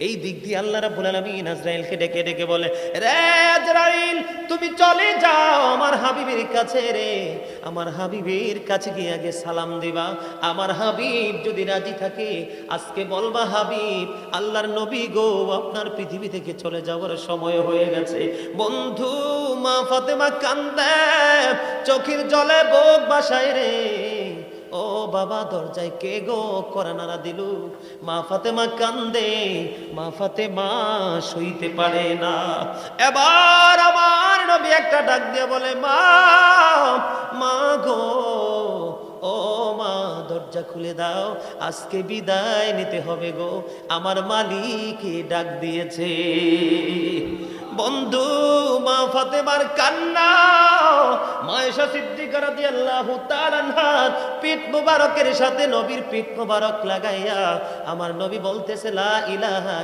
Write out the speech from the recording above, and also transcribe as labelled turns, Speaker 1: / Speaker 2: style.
Speaker 1: এই দিক দিয়ে আল্লাহ রাব্বুল আলামিন আজরাইলকে ডেকে ডেকে বলে, রে আজরাইল, তুমি চলে যাও আমার হাবিবের কাছে রে, আমার হাবিবের কাছে গিয়ে আগে সালাম দিবা। আমার হাবিব যদি রাজি থাকে আজকে বলবা, হাবিব আল্লাহর নবী গো, আপনার পৃথিবী থেকে চলে যাওয়ার সময় হয়ে গেছে। বন্ধু, মা ফাতেমা কান্দে, চোখের জলে বুক ভাসায় রে। ও বাবা, দরজায় কে গো, করা নাড়া দিল। মা ফাতেমা কান্দে, মা ফাতেমা সইতে পারে না। এবার আমার নবী একটা ডাক দিয়ে বলে, মা, মা গো, ও মা, দরজা খুলে দাও, আজকে বিদায় নিতে হবে গো, আমার মালিক ডাক দিয়েছে। বন্ধু, মা ফাতেমার কান্না, মায়েশা সিদ্দিকা রাদিয়াল্লাহু তাআলা আনহার পিঠ মুবারকের সাথে নবীর পিঠ মুবারক লাগাইয়া আমার নবী বলতেছে, লা ইলাহা